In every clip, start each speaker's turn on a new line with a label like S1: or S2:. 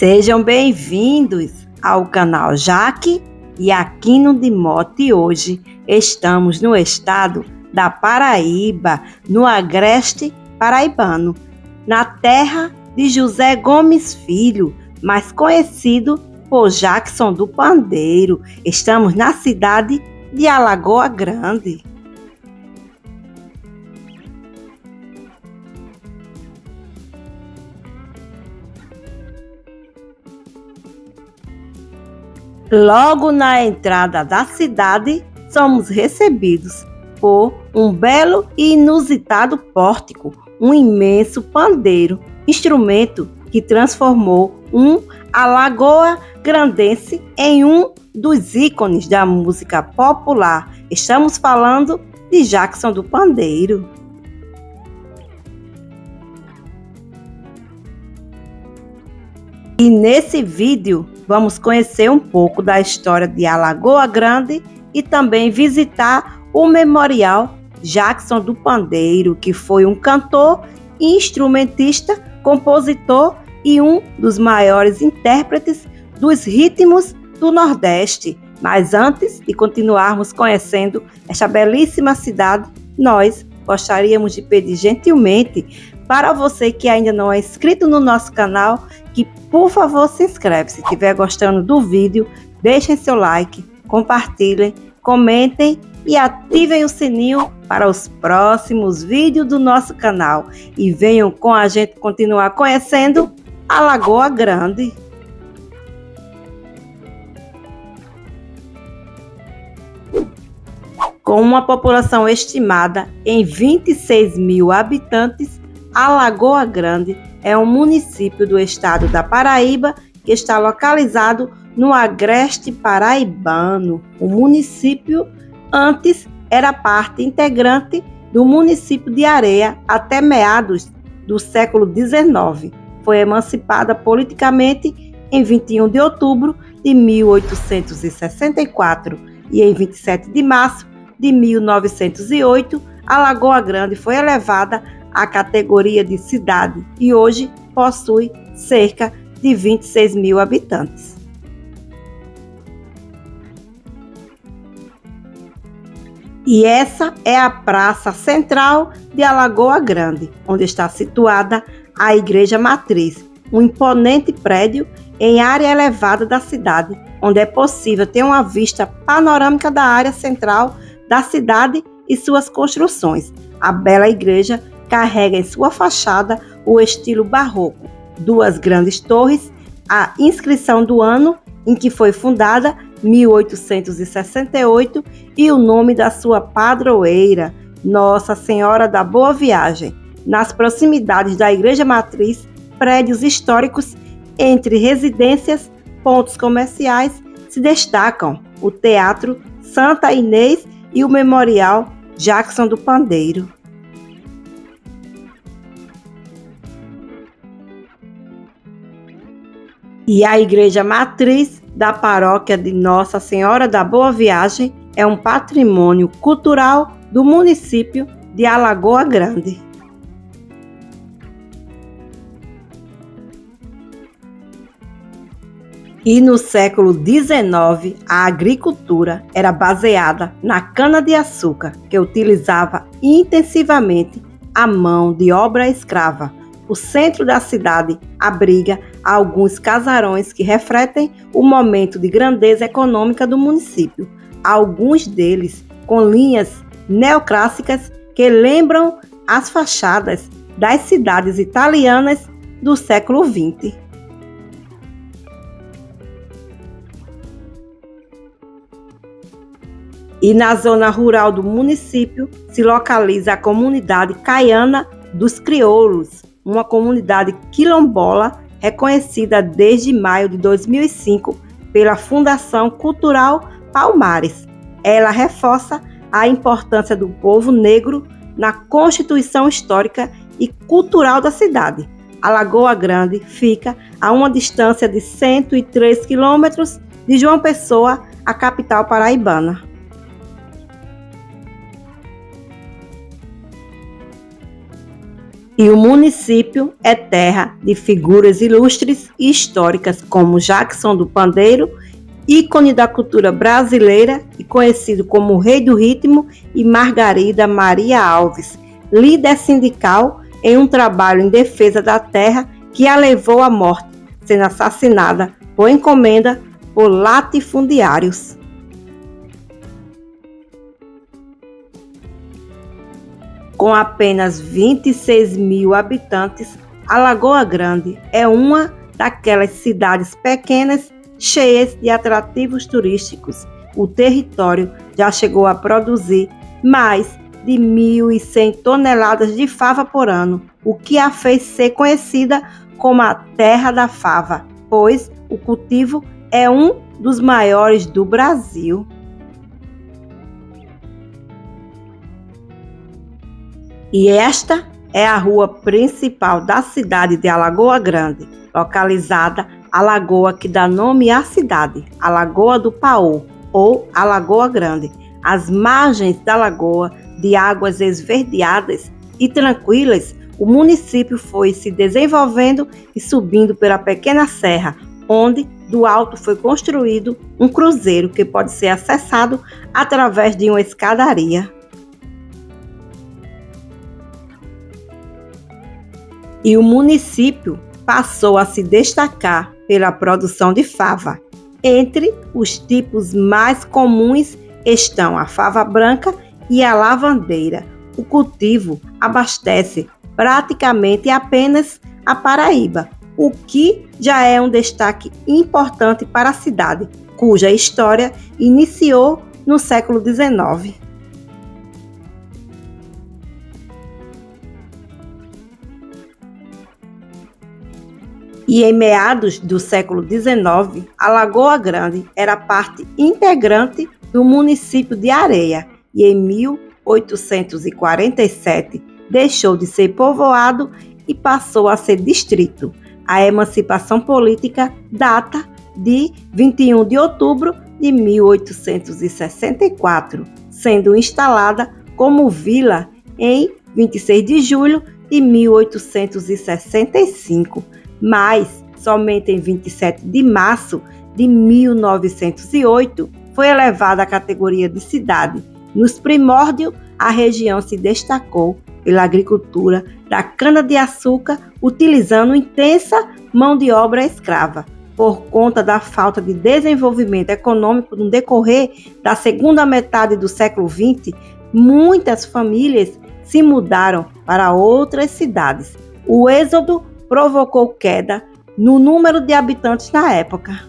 S1: Sejam bem-vindos ao canal Jaque e Aquino de Motta. E hoje estamos no estado da Paraíba, no agreste paraibano, na terra de José Gomes Filho, mais conhecido por Jackson do Pandeiro. Estamos na cidade de Alagoa Grande. Logo na entrada da cidade, somos recebidos por um belo e inusitado pórtico, um imenso pandeiro, instrumento que transformou um alagoa-grandense em um dos ícones da música popular. Estamos falando de Jackson do Pandeiro. E nesse vídeo vamos conhecer um pouco da história de Alagoa Grande e também visitar o Memorial Jackson do Pandeiro, que foi um cantor, instrumentista, compositor e um dos maiores intérpretes dos ritmos do Nordeste. Mas antes de continuarmos conhecendo esta belíssima cidade, nós gostaríamos de pedir gentilmente para você que ainda não é inscrito no nosso canal, que por favor se inscreve. Se estiver gostando do vídeo, deixem seu like, compartilhem, comentem e ativem o sininho para os próximos vídeos do nosso canal. E venham com a gente continuar conhecendo Alagoa Grande. Com uma população estimada em 26 mil habitantes, Alagoa Grande é um município do estado da Paraíba que está localizado no agreste paraibano. O município antes era parte integrante do município de Areia até meados do século XIX. Foi emancipada politicamente em 21 de outubro de 1864 e em 27 de março de 1908, Alagoa Grande foi elevada à categoria de cidade e hoje possui cerca de 26 mil habitantes. E essa é a praça central de Alagoa Grande, onde está situada a Igreja Matriz, um imponente prédio em área elevada da cidade, onde é possível ter uma vista panorâmica da área central da cidade e suas construções. A bela igreja carrega em sua fachada o estilo barroco, duas grandes torres, a inscrição do ano em que foi fundada, 1868, e o nome da sua padroeira, Nossa Senhora da Boa Viagem. Nas proximidades da Igreja Matriz, prédios históricos entre residências, pontos comerciais, se destacam o Teatro Santa Inês e o Memorial Jackson do Pandeiro. E a Igreja Matriz da Paróquia de Nossa Senhora da Boa Viagem é um patrimônio cultural do município de Alagoa Grande. E no século XIX, a agricultura era baseada na cana-de-açúcar, que utilizava intensivamente a mão de obra escrava. O centro da cidade abriga alguns casarões que refletem o momento de grandeza econômica do município, alguns deles com linhas neoclássicas que lembram as fachadas das cidades italianas do século XX. E na zona rural do município se localiza a comunidade caiana dos Crioulos, uma comunidade quilombola reconhecida desde maio de 2005 pela Fundação Cultural Palmares. Ela reforça a importância do povo negro na constituição histórica e cultural da cidade. Alagoa Grande fica a uma distância de 103 quilômetros de João Pessoa, a capital paraibana. E o município é terra de figuras ilustres e históricas como Jackson do Pandeiro, ícone da cultura brasileira e conhecido como o Rei do Ritmo, e Margarida Maria Alves, líder sindical em um trabalho em defesa da terra que a levou à morte, sendo assassinada por encomenda por latifundiários. Com apenas 26 mil habitantes, Alagoa Grande é uma daquelas cidades pequenas cheias de atrativos turísticos. O território já chegou a produzir mais de 1.100 toneladas de fava por ano, o que a fez ser conhecida como a Terra da Fava, pois o cultivo é um dos maiores do Brasil. E esta é a rua principal da cidade de Alagoa Grande, localizada a lagoa que dá nome à cidade, a Lagoa do Paô, ou Alagoa Grande. Às margens da lagoa, de águas esverdeadas e tranquilas, o município foi se desenvolvendo e subindo pela pequena serra, onde do alto foi construído um cruzeiro que pode ser acessado através de uma escadaria. E o município passou a se destacar pela produção de fava. Entre os tipos mais comuns estão a fava branca e a lavandeira. O cultivo abastece praticamente apenas a Paraíba, o que já é um destaque importante para a cidade, cuja história iniciou no século XIX. E em meados do século XIX, Alagoa Grande era parte integrante do município de Areia e em 1847 deixou de ser povoado e passou a ser distrito. A emancipação política data de 21 de outubro de 1864, sendo instalada como vila em 26 de julho de 1865. Mas somente em 27 de março de 1908 foi elevada à categoria de cidade. Nos primórdios, a região se destacou pela agricultura da cana-de-açúcar, utilizando intensa mão de obra escrava. Por conta da falta de desenvolvimento econômico no decorrer da segunda metade do século XX, muitas famílias se mudaram para outras cidades. O êxodo provocou queda no número de habitantes na época.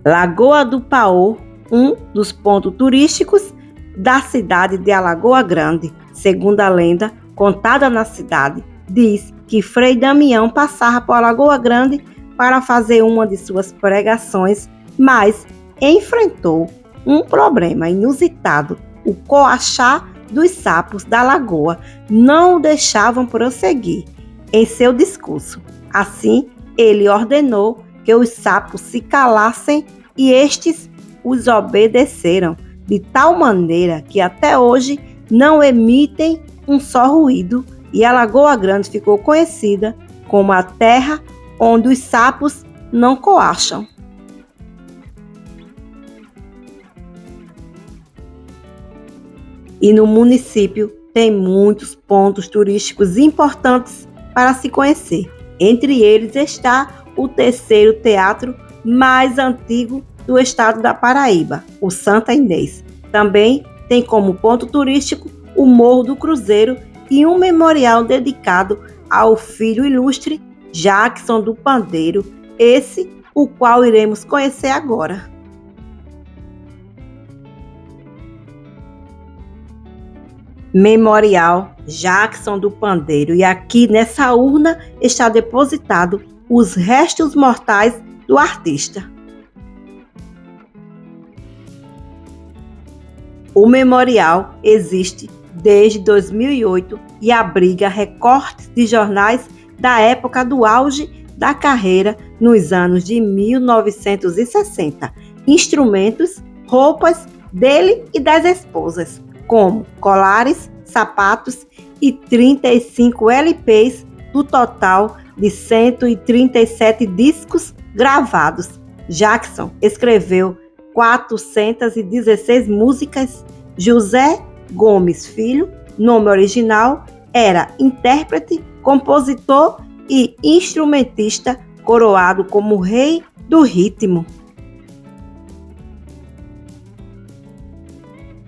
S1: Lagoa do Paô, um dos pontos turísticos da cidade de Alagoa Grande. Segundo a lenda contada na cidade, diz que Frei Damião passava por Alagoa Grande para fazer uma de suas pregações, mas enfrentou um problema inusitado. O coachá dos sapos da lagoa não o deixavam prosseguir em seu discurso. Assim, ele ordenou que os sapos se calassem e estes os obedeceram, de tal maneira que até hoje não emitem um só ruído, e a Lagoa Grande ficou conhecida como a terra onde os sapos não coacham. E no município tem muitos pontos turísticos importantes para se conhecer. Entre eles está o terceiro teatro mais antigo do estado da Paraíba, o Santa Inês. Também tem como ponto turístico o Morro do Cruzeiro e um memorial dedicado ao filho ilustre Jackson do Pandeiro, esse o qual iremos conhecer agora. Memorial Jackson do Pandeiro, e aqui nessa urna está depositado os restos mortais do artista. O memorial existe desde 2008 e abriga recortes de jornais da época do auge da carreira nos anos de 1960, instrumentos, roupas dele e das esposas, como colares, sapatos e 35 LPs do total de 137 discos gravados. Jackson escreveu 416 músicas. José Gomes Filho, nome original, era intérprete, compositor e instrumentista, coroado como rei do ritmo.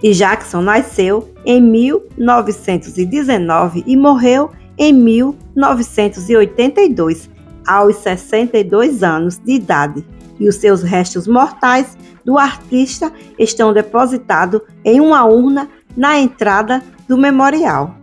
S1: E Jackson nasceu em 1919 e morreu em 1982, aos 62 anos de idade. E os seus restos mortais do artista estão depositados em uma urna na entrada do memorial.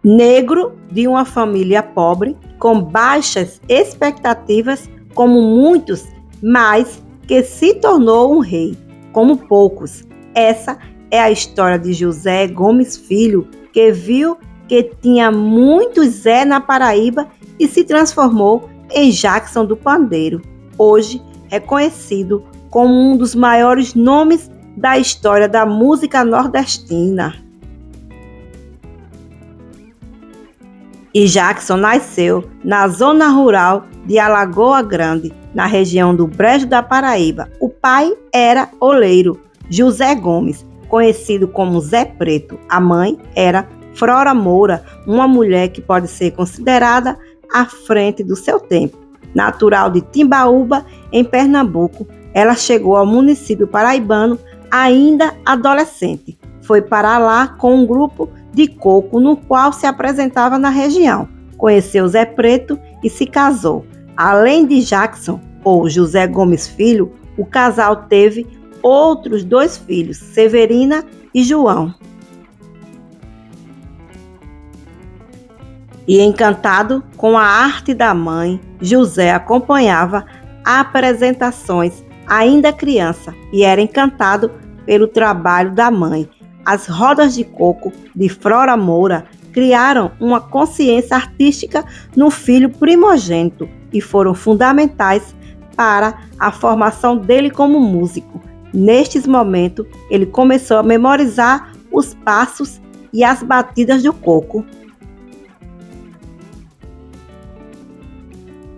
S1: Negro de uma família pobre, com baixas expectativas, como muitos, mas que se tornou um rei, como poucos. Essa é a história de José Gomes Filho, que viu que tinha muito Zé na Paraíba e se transformou em Jackson do Pandeiro, hoje reconhecido como um dos maiores nomes da história da música nordestina. E Jackson nasceu na zona rural de Alagoa Grande, na região do Brejo da Paraíba. O pai era oleiro, José Gomes, conhecido como Zé Preto. A mãe era Flora Moura, uma mulher que pode ser considerada à frente do seu tempo. Natural de Timbaúba, em Pernambuco, ela chegou ao município paraibano ainda adolescente. Foi para lá com um grupo de coco no qual se apresentava na região. Conheceu Zé Preto e se casou. Além de Jackson, ou José Gomes Filho, o casal teve outros 2 filhos, Severina e João. E encantado com a arte da mãe, José acompanhava apresentações ainda criança e era encantado pelo trabalho da mãe. As rodas de coco de Flora Moura criaram uma consciência artística no filho primogênito e foram fundamentais para a formação dele como músico. Nestes momentos, ele começou a memorizar os passos e as batidas do coco.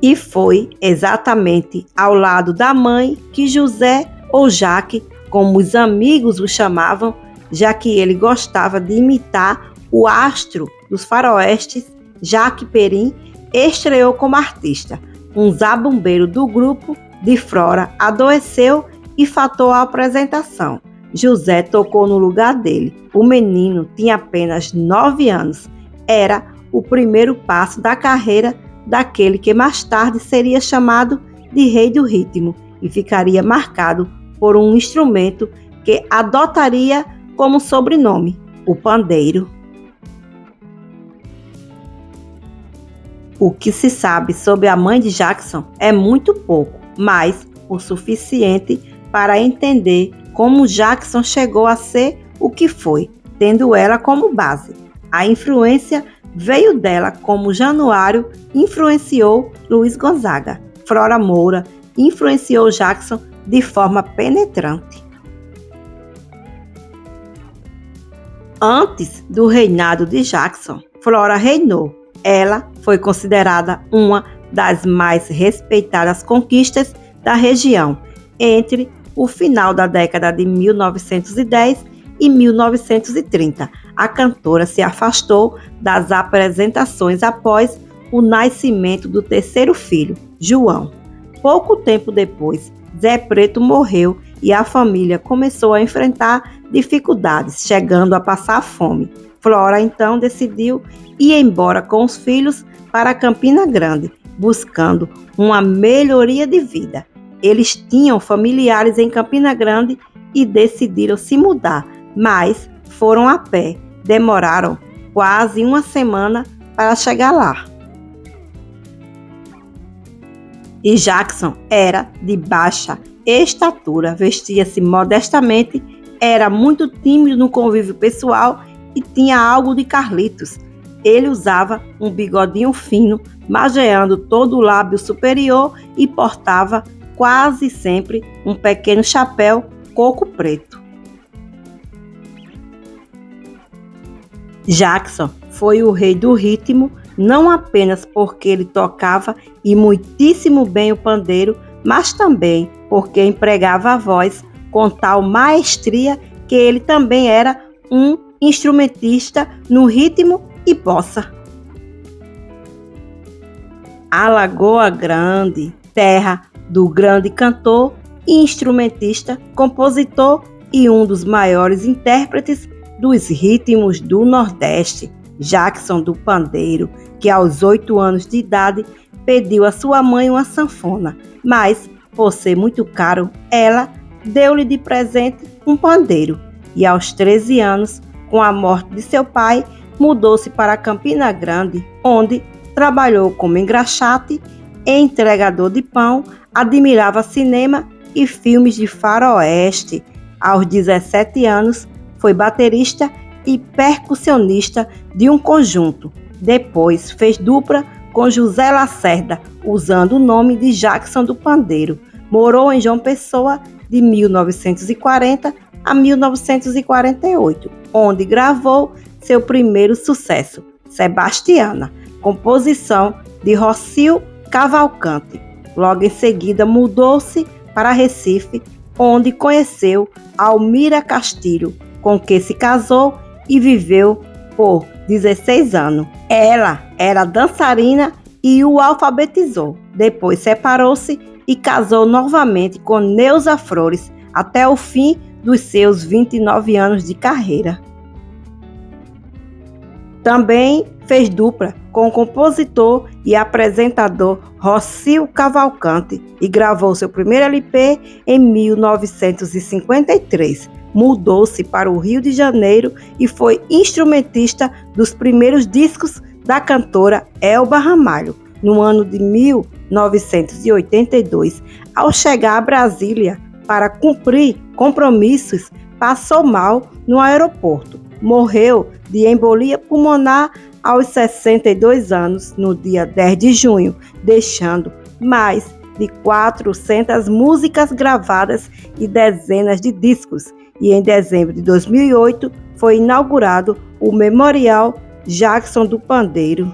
S1: E foi exatamente ao lado da mãe que José, ou Jaque, como os amigos o chamavam, já que ele gostava de imitar o astro dos faroestes, Jaque Perim, estreou como artista. Um zabumbeiro do grupo de Flora adoeceu e faltou à apresentação. José tocou no lugar dele. O menino tinha apenas 9 anos. Era o primeiro passo da carreira daquele que mais tarde seria chamado de Rei do Ritmo e ficaria marcado por um instrumento que adotaria como sobrenome, o pandeiro. O que se sabe sobre a mãe de Jackson é muito pouco, mas o suficiente para entender como Jackson chegou a ser o que foi, tendo ela como base. A influência veio dela, como Januário influenciou Luiz Gonzaga. Flora Moura influenciou Jackson de forma penetrante. Antes do reinado de Jackson, Flora reinou. Ela foi considerada uma das mais respeitadas conquistas da região entre o final da década de 1910 e 1930. A cantora se afastou das apresentações após o nascimento do terceiro filho, João. Pouco tempo depois, Zé Preto morreu e a família começou a enfrentar dificuldades, chegando a passar fome. Flora então decidiu ir embora com os filhos para Campina Grande, buscando uma melhoria de vida. Eles tinham familiares em Campina Grande e decidiram se mudar, mas foram a pé. Demoraram quase uma semana para chegar lá. E Jackson era de baixa estatura, vestia-se modestamente, era muito tímido no convívio pessoal e tinha algo de Carlitos. Ele usava um bigodinho fino, mageando todo o lábio superior e portava quase sempre um pequeno chapéu coco preto. Jackson foi o rei do ritmo, não apenas porque ele tocava e muitíssimo bem o pandeiro, mas também porque empregava a voz com tal maestria que ele também era um instrumentista no ritmo e bossa. Alagoa Grande, terra do grande cantor e instrumentista, compositor e um dos maiores intérpretes dos ritmos do Nordeste, Jackson do Pandeiro, que aos 8 anos de idade pediu à sua mãe uma sanfona, mas, por ser muito caro, ela deu-lhe de presente um pandeiro e aos 13 anos, com a morte de seu pai, mudou-se para Campina Grande, onde trabalhou como engraxate e entregador de pão, admirava cinema e filmes de faroeste. Aos 17 anos, foi baterista e percussionista de um conjunto. Depois fez dupla com José Lacerda, usando o nome de Jackson do Pandeiro. Morou em João Pessoa de 1940 a 1948, onde gravou seu primeiro sucesso, Sebastiana, composição de Rocio Cavalcante. Logo em seguida mudou-se para Recife, onde conheceu Almira Castilho, com quem se casou e viveu por 16 anos. Ela era dançarina e o alfabetizou. Depois separou-se e casou novamente com Neuza Flores até o fim dos seus 29 anos de carreira. Também fez dupla com o compositor e apresentador Rocio Cavalcante e gravou seu primeiro LP em 1953. Mudou-se para o Rio de Janeiro e foi instrumentista dos primeiros discos da cantora Elba Ramalho. No ano de 1982, ao chegar a Brasília para cumprir compromissos, passou mal no aeroporto. Morreu de embolia pulmonar aos 62 anos, no dia 10 de junho, deixando mais de 400 músicas gravadas e dezenas de discos. E em dezembro de 2008 foi inaugurado o Memorial Jackson do Pandeiro.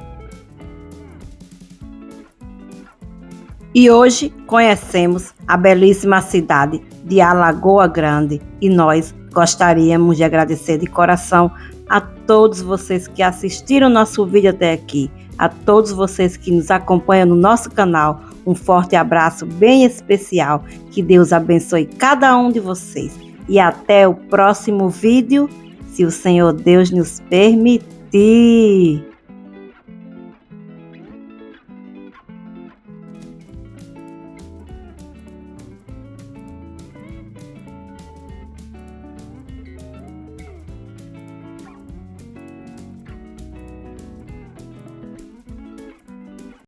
S1: E hoje conhecemos a belíssima cidade de Alagoa Grande e nós gostaríamos de agradecer de coração a todos vocês que assistiram nosso vídeo até aqui, a todos vocês que nos acompanham no nosso canal. Um forte abraço bem especial, que Deus abençoe cada um de vocês e até o próximo vídeo, se o Senhor Deus nos permitir.